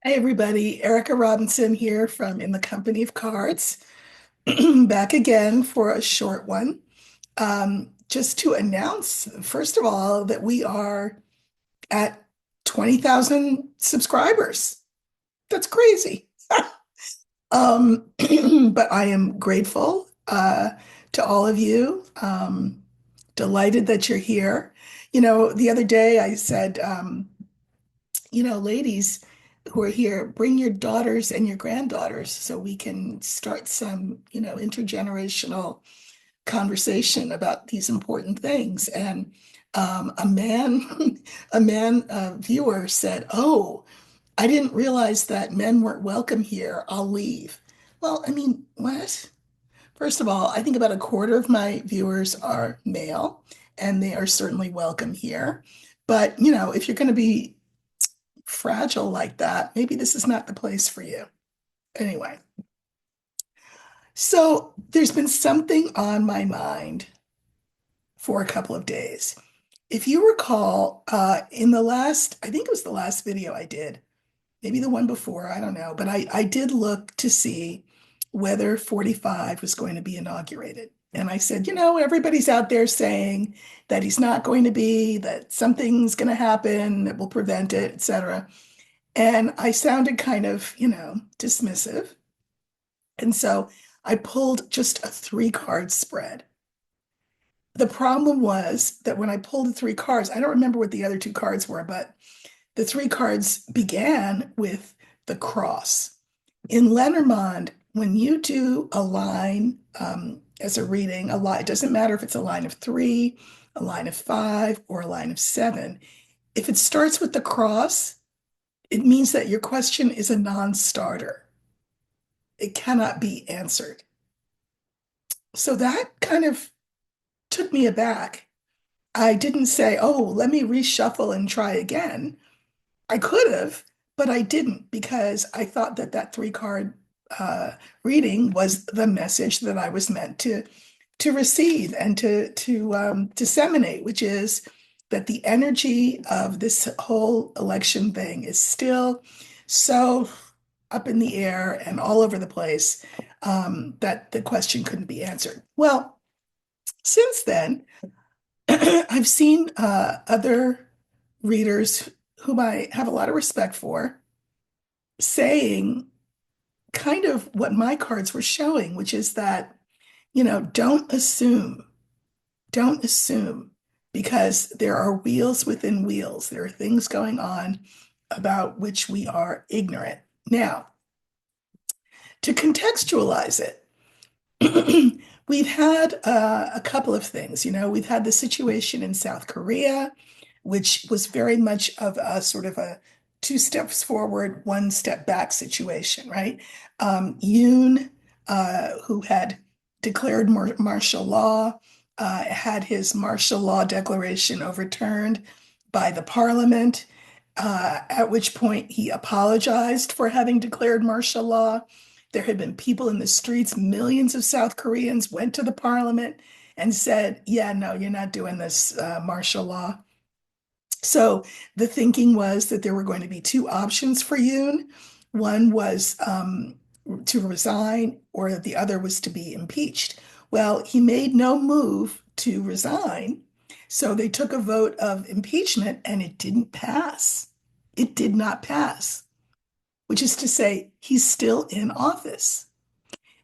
Hey everybody, Erica Robinson here from In the Company of Cards, back again for a short one. Just to announce, first of all, that we are at 20,000 subscribers. That's crazy. But I am grateful to all of you. Delighted that you're here. The other day I said, ladies who are here, bring your daughters and your granddaughters so we can start some, intergenerational conversation about these important things. And a man, a viewer said, "Oh, I didn't realize that men weren't welcome here. I'll leave." Well, I mean, what? First of all, I think about a quarter of my viewers are male, and they are certainly welcome here. But, if you're going to be fragile like that, maybe this is not the place for you. Anyway, so there's been something on my mind for a couple of days. If you recall, in the last, I think it was the last video I did, maybe the one before, I don't know, but I did look to see whether 45 was going to be inaugurated. And I said, everybody's out there saying that he's not going to be, that something's going to happen that will prevent it, etc. And I sounded kind of, dismissive. And so I pulled just a three card spread. The problem was that when I pulled the three cards, I don't remember what the other two cards were, but the three cards began with the cross. In Lenormand, when you do a line as a reading, a line, it doesn't matter if it's a line of three, a line of five, or a line of seven. If it starts with the cross, it means that your question is a non-starter. It cannot be answered. So that kind of took me aback. I didn't say, oh, let me reshuffle and try again. I could have, but I didn't because I thought that that three card reading was the message that I was meant to receive and to disseminate, which is that the energy of this whole election thing is still so up in the air and all over the place that the question couldn't be answered. Well, since then, I've seen other readers whom I have a lot of respect for saying kind of what my cards were showing, which is that, don't assume, because there are wheels within wheels. There are things going on about which we are ignorant. Now, to contextualize it, we've had a couple of things. We've had the situation in South Korea, which was very much of a sort of a two steps forward, one step back situation, right? Yoon, who had declared martial law, had his martial law declaration overturned by the parliament, at which point he apologized for having declared martial law. There had been people in the streets, millions of South Koreans went to the parliament and said, yeah, no, you're not doing this martial law. So the thinking was that there were going to be two options for Yoon. One was to resign, or the other was to be impeached. Well, he made no move to resign. So they took a vote of impeachment and it didn't pass. It did not pass, which is to say, he's still in office.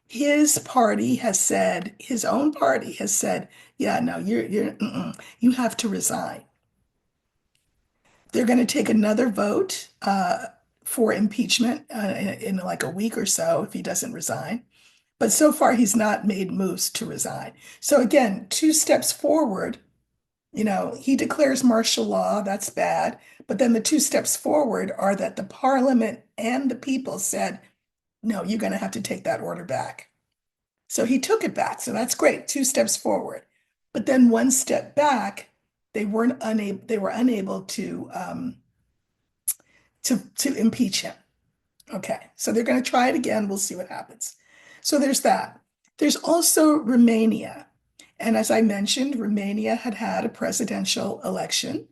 His party has said, his own party has said, yeah, no, you have to resign. They're going to take another vote for impeachment in like a week or so if he doesn't resign. But so far, he's not made moves to resign. So again, two steps forward, he declares martial law. That's bad. But then the two steps forward are that the parliament and the people said, no, you're going to have to take that order back. So he took it back. So that's great. Two steps forward. But then one step back, they were unable to impeach him. Okay, so they're going to try it again. We'll see what happens. So there's that. There's also Romania. And as I mentioned, Romania had had a presidential election.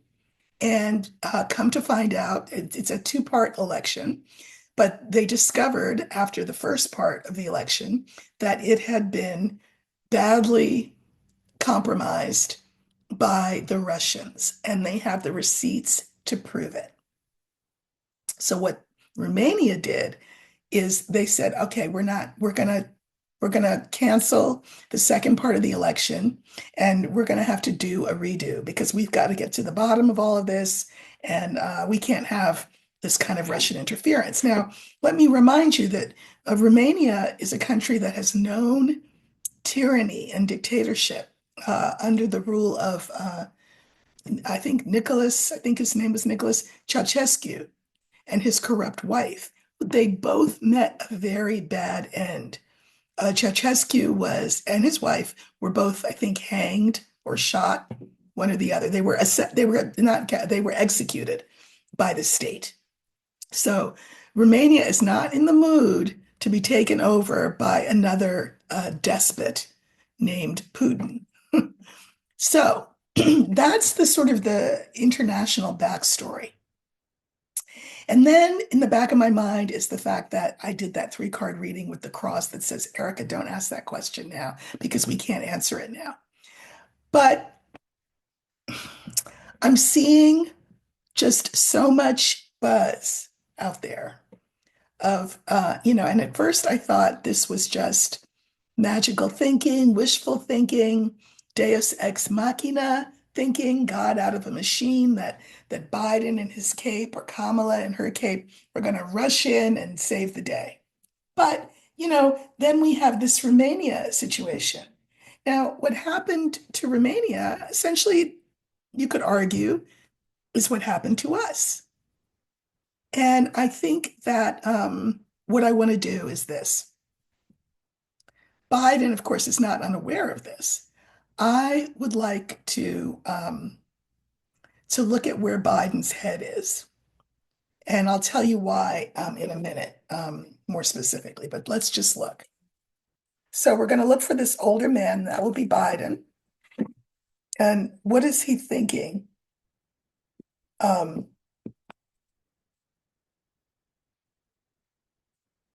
And come to find out, it's a two-part election. But they discovered after the first part of the election that it had been badly compromised by the Russians, and they have the receipts to prove it. So what Romania did is they said, okay, we're gonna cancel the second part of the election, and we're gonna have to do a redo because we've got to get to the bottom of all of this, and we can't have this kind of Russian interference. Now, let me remind you that Romania is a country that has known tyranny and dictatorship under the rule of I think his name was Nicholas Ceausescu and his corrupt wife. They both met a very bad end. Ceausescu and his wife were both, I think, hanged or shot, one or the other. They were executed by the state. So Romania is not in the mood to be taken over by another despot named Putin. So that's the sort of the international backstory. And then in the back of my mind is the fact that I did that 3-card reading with the cross that says, Erica, don't ask that question now because we can't answer it now. But I'm seeing just so much buzz out there of, and at first I thought this was just magical thinking, wishful thinking, Deus ex machina thinking, God out of a machine, that Biden and his cape or Kamala and her cape are going to rush in and save the day. But, then we have this Romania situation. Now, what happened to Romania, essentially, you could argue, is what happened to us. And I think that what I want to do is this. Biden, of course, is not unaware of this. I would like to look at where Biden's head is. And I'll tell you why in a minute, more specifically, but let's just look. So we're going to look for this older man, that will be Biden. And what is he thinking?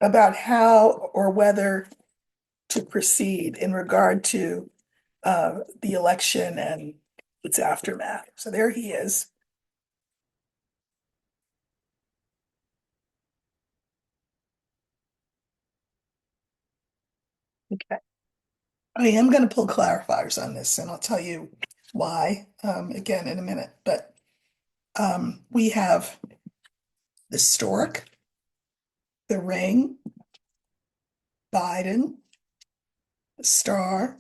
About how or whether to proceed in regard to the election and its aftermath. So there he is. Okay. I am going to pull clarifiers on this, and I'll tell you why again in a minute. But we have the stork, the ring, Biden, the star,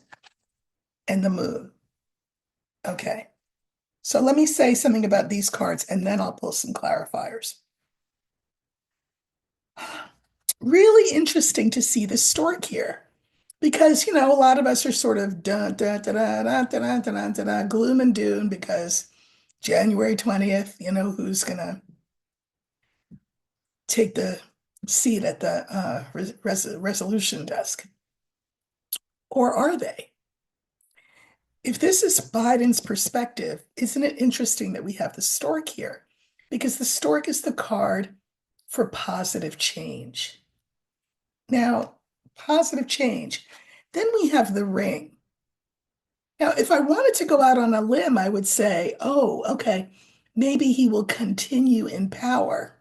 and the moon. Okay. So let me say something about these cards, and then I'll pull some clarifiers. Really interesting to see the stork here. Because, a lot of us are sort of gloom and doom because January 20th, who's going to take the seat at the resolution desk? Or are they? If this is Biden's perspective, isn't it interesting that we have the stork here? Because the stork is the card for positive change. Now, positive change. Then we have the ring. Now, if I wanted to go out on a limb, I would say, oh, okay, maybe he will continue in power,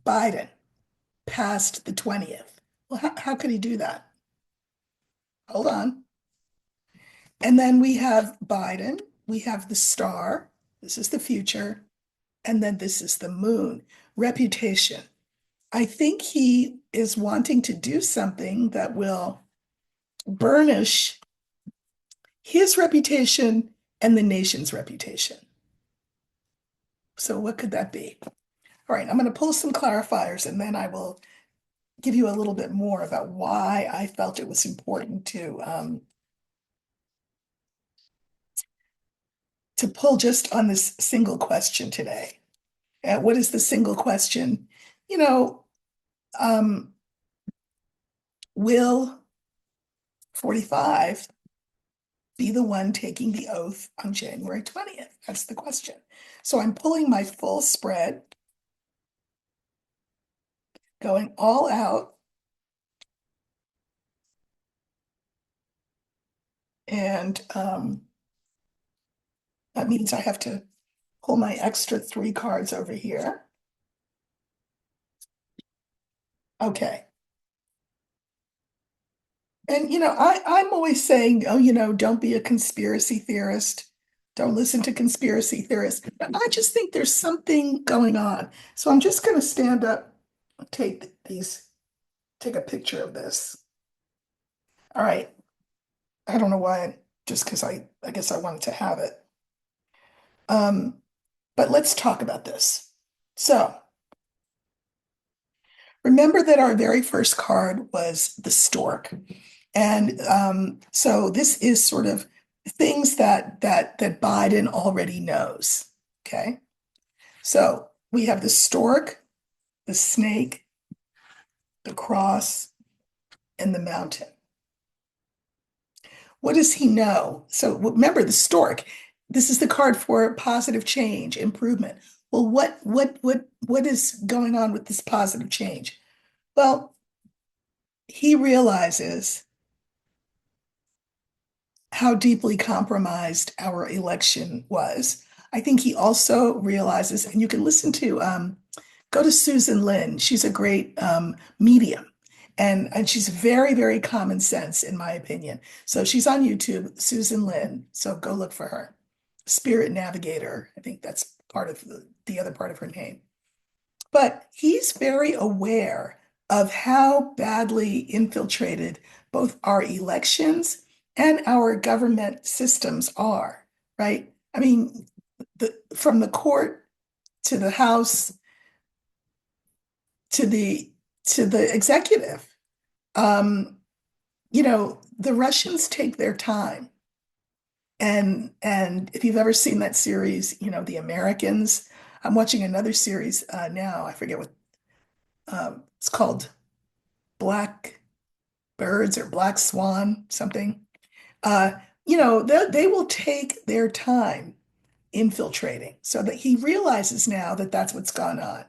Biden, past the 20th. Well, how could he do that? Hold on. And then we have Biden, we have the star, this is the future, and then this is the moon, reputation. I think he is wanting to do something that will burnish his reputation and the nation's reputation. So what could that be? All right, I'm going to pull some clarifiers and then I will give you a little bit more about why I felt it was important to pull just on this single question today. What is the single question? Um, will 45 be the one taking the oath on January 20th? That's the question. So I'm pulling my full spread. going all out. And that means I have to pull my extra 3 cards over here. Okay. And I'm always saying, oh, don't be a conspiracy theorist. Don't listen to conspiracy theorists. But I just think there's something going on. So I'm just going to stand up, take a picture of this. All right. I don't know why, just because I guess I wanted to have it. Um, but let's talk about this. So remember that our very first card was the stork. And so this is sort of things that Biden already knows. Okay. So we have the stork, the snake, the cross, and the mountain. What does he know? So remember the stork. This is the card for positive change, improvement. Well, what is going on with this positive change? Well, he realizes how deeply compromised our election was. I think he also realizes, and you can listen to, go to Susan Lin. She's a great medium, and she's very, very common sense, in my opinion. So she's on YouTube, Susan Lin. So go look for her. Spirit Navigator. I think that's part of the other part of her name. But he's very aware of how badly infiltrated both our elections and our government systems are, right? I mean, from the court to the House to the executive, um, the Russians take their time. And if you've ever seen that series, The Americans, I'm watching another series now. I forget what it's called, Black Birds or Black Swan, something. Uh, they will take their time infiltrating so that he realizes now that that's what's gone on.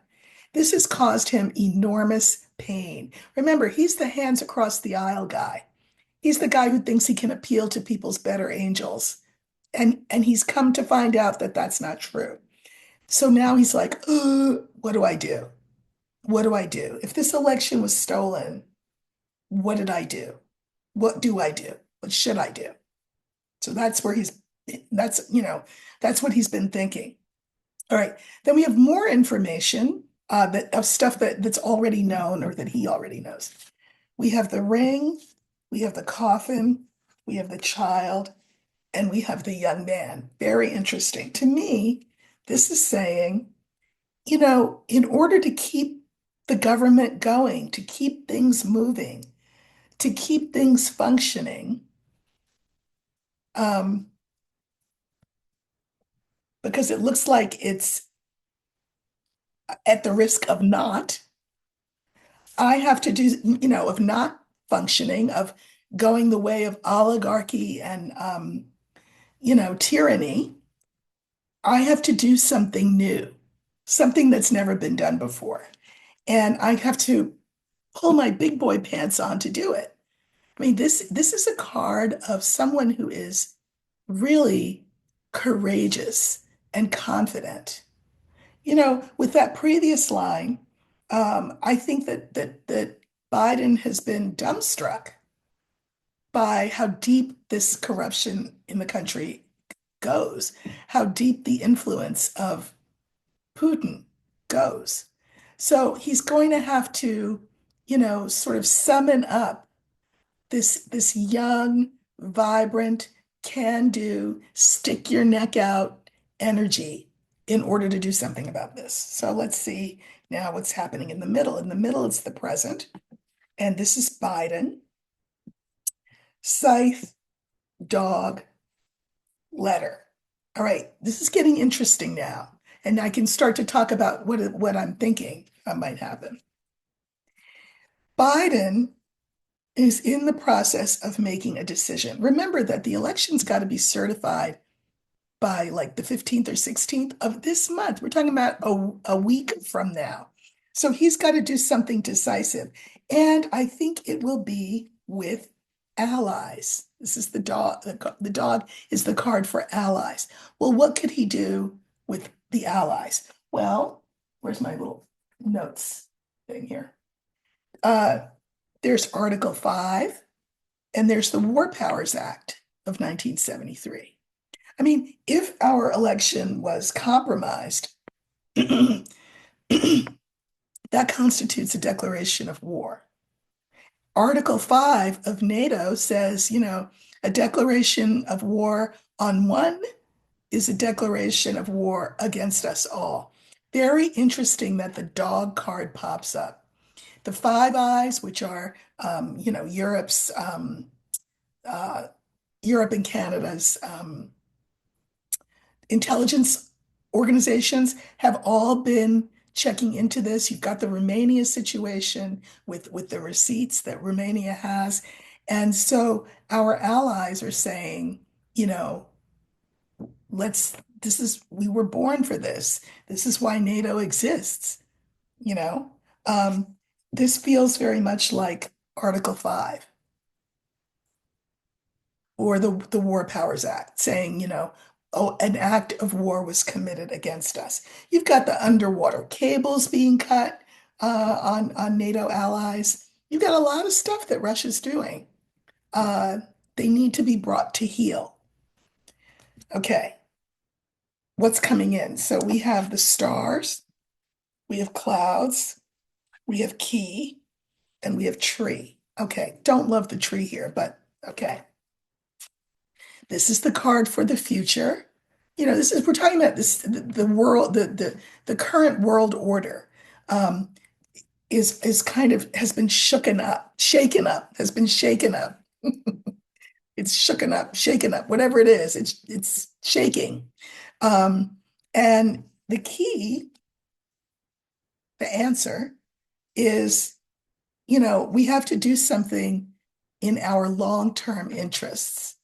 This has caused him enormous pain. Remember, he's the hands across the aisle guy. He's the guy who thinks he can appeal to people's better angels. And he's come to find out that that's not true. So now he's like, what do I do? What do I do? If this election was stolen, what did I do? What do I do? What should I do? So that's what he's been thinking. All right. Then we have more information of stuff that's already known or that he already knows. We have the ring, we have the coffin, we have the child, and we have the young man. Very interesting. To me, this is saying, in order to keep the government going, to keep things moving, to keep things functioning, um, because it looks like it's at the risk of not, I have to do, of not functioning, of going the way of oligarchy and, tyranny. I have to do something new, something that's never been done before. And I have to pull my big boy pants on to do it. I mean, this is a card of someone who is really courageous and confident. With that previous line, I think that Biden has been dumbstruck by how deep this corruption in the country goes, how deep the influence of Putin goes. So he's going to have to, sort of summon up this young, vibrant, can-do, stick your neck out energy in order to do something about this. So let's see now what's happening in the middle. In the middle, it's the present, and this is Biden. Scythe, dog, letter. All right, this is getting interesting now, and I can start to talk about what I'm thinking might happen. Biden is in the process of making a decision. Remember that the election's got to be certified by like the 15th or 16th of this month. We're talking about a week from now. So he's got to do something decisive. And I think it will be with allies. This is the dog. The dog is the card for allies. Well, what could he do with the allies? Well, where's my little notes thing here? Uh, there's Article 5, and there's the War Powers Act of 1973. I mean, if our election was compromised, that constitutes a declaration of war. Article 5 of NATO says, a declaration of war on one is a declaration of war against us all. Very interesting that the dog card pops up. The Five Eyes, which are, uh, Europe and Canada's intelligence organizations have all been checking into this. You've got the Romania situation with the receipts that Romania has. And so our allies are saying, you know, we were born for this. This is why NATO exists, you know. Um, this feels very much like Article 5 or the War Powers Act saying, oh, an act of war was committed against us. You've got the underwater cables being cut on NATO allies. You've got a lot of stuff that Russia's doing. Uh, they need to be brought to heel. Okay, what's coming in? So we have the stars, we have clouds, we have key, and we have tree. Okay, don't love the tree here, but okay. This is the card for the future. We're talking about this, the world, the current world order is kind of has been shaken up, has been shaken up. It's shooken up, shaken up, whatever it is, it's shaking. Um, and the key, the answer is, we have to do something in our long-term interests.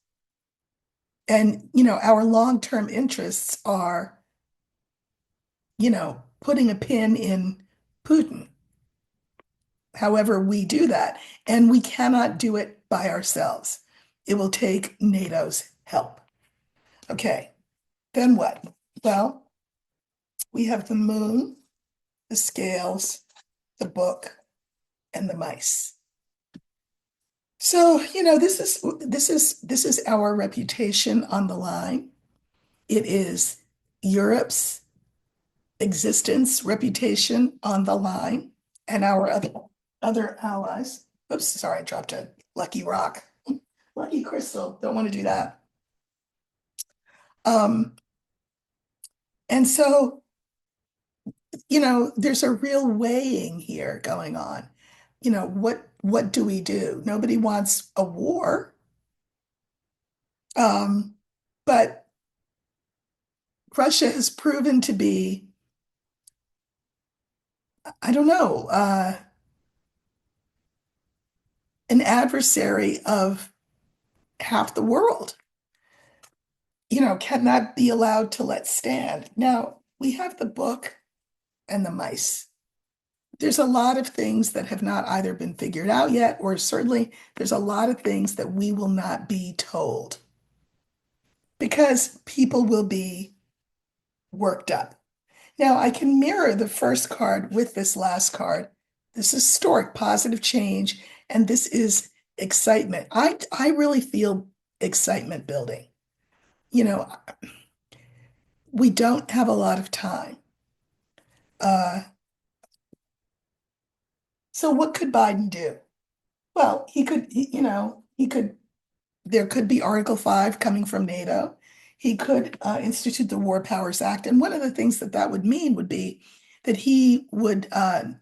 And, our long-term interests are, putting a pin in Putin. However, we do that, and we cannot do it by ourselves. It will take NATO's help. Okay, then what? Well, we have the moon, the scales, the book, and the mice. So, this is our reputation on the line. It is Europe's existence, reputation on the line, and our other allies. Oops, sorry, I dropped a lucky rock. Lucky crystal, don't want to do that. Um, and so, there's a real weighing here going on. What do we do? Nobody wants a war. Um, but Russia has proven to be, I don't know, an adversary of half the world, cannot be allowed to let stand. Now, we have the book and the mice. There's a lot of things that have not either been figured out yet, or certainly there's a lot of things that we will not be told because people will be worked up. Now, I can mirror the first card with this last card. This is historic, positive change, and this is excitement. I really feel excitement building. You know, we don't have a lot of time. Uh, so what could Biden do? Well, there could be Article 5 coming from NATO. He could institute the War Powers Act. And one of the things that would mean would be that he would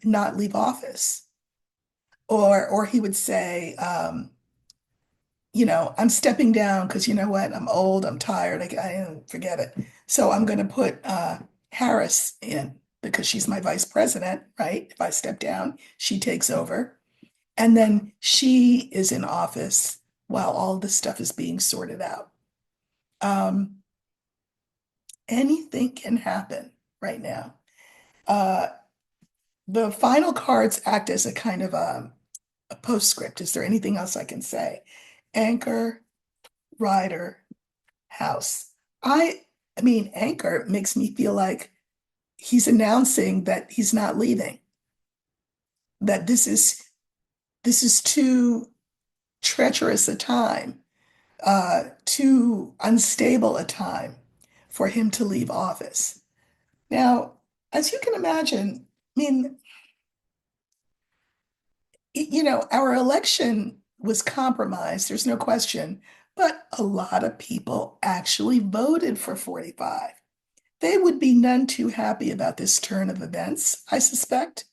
not leave office. Or he would say, I'm stepping down because you know what? I'm old, I'm tired, I forget it. So I'm going to put Harris in because she's my vice president, right? If I step down, she takes over. And then she is in office while all this stuff is being sorted out. Um, Anything can happen right now. Uh, the final cards act as a kind of a postscript. Is there anything else I can say? Anchor, rider, house. I mean, anchor makes me feel like he's announcing that he's not leaving, that this is too treacherous a time, too unstable a time for him to leave office. Now, as you can imagine, I mean, our election was compromised, there's no question, but a lot of people actually voted for 45. They would be none too happy about this turn of events, I suspect,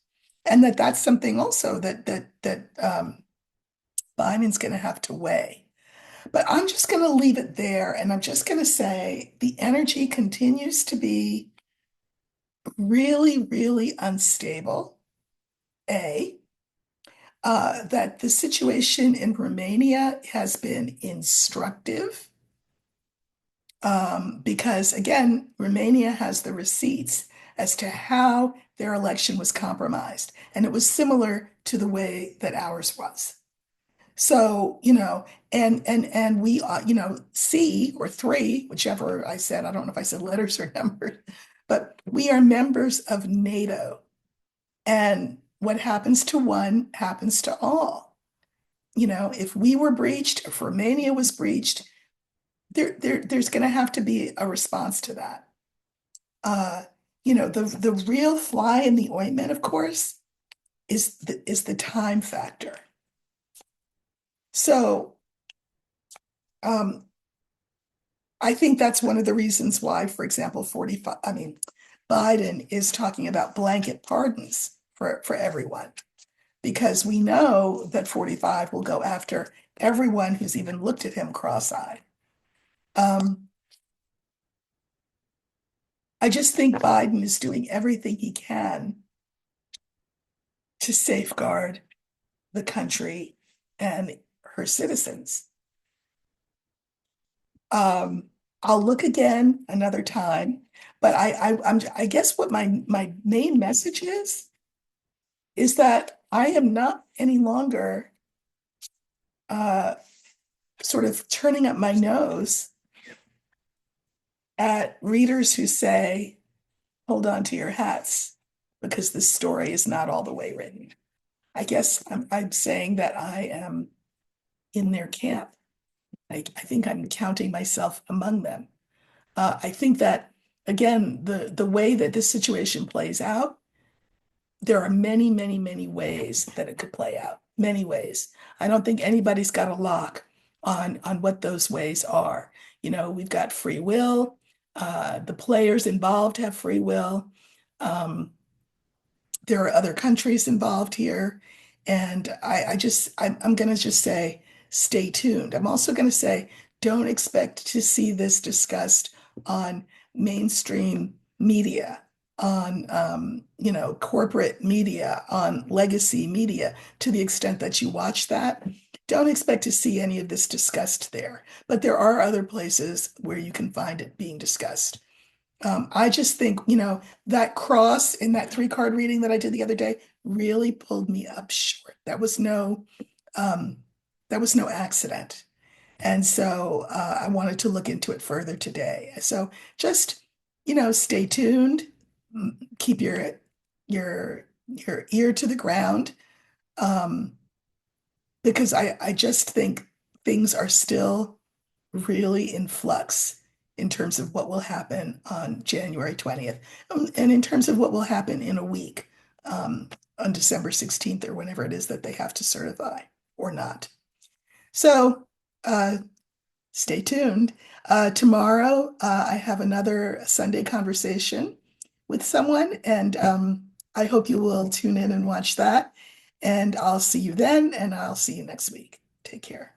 and that's something also that Biden's going to have to weigh. But I'm just going to leave it there, and I'm just going to say the energy continues to be really, really unstable. That the situation in Romania has been instructive, because, again, Romania has the receipts as to how their election was compromised, and it was similar to the way that ours was. So, and we, C or three, whichever I said, I don't know if I said letters or numbers, but we are members of NATO. And what happens to one happens to all. If we were breached, if Romania was breached, there's going to have to be a response to that. The real fly in the ointment, of course, is the time factor. So, I think that's one of the reasons why, for example, Biden is talking about blanket pardons for everyone, because we know that 45 will go after everyone who's even looked at him cross-eyed. I just think Biden is doing everything he can to safeguard the country and her citizens. I'll look again another time, but I guess what my main message is that I am not any longer sort of turning up my nose at readers who say, hold on to your hats, because the story is not all the way written. I guess I'm saying that I am in their camp. I think I'm counting myself among them. I think that, again, the way that this situation plays out, there are many, many, many ways that it could play out. Many ways. I don't think anybody's got a lock on what those ways are. We've got free will. The players involved have free will. There are other countries involved here. And I'm going to just say, stay tuned. I'm also going to say, don't expect to see this discussed on mainstream media, on, corporate media, on legacy media, to the extent that you watch that. Don't expect to see any of this discussed there. But there are other places where you can find it being discussed. I just think, that cross in that 3-card reading that I did the other day really pulled me up short. Um, that was no accident. And so I wanted to look into it further today. So just, stay tuned, keep your ear to the ground, because I just think things are still really in flux in terms of what will happen on January 20th, and in terms of what will happen in a week, on December 16th, or whenever it is that they have to certify or not. So stay tuned. Tomorrow, I have another Sunday conversation with someone, and I hope you will tune in and watch that. And I'll see you then, and I'll see you next week. Take care.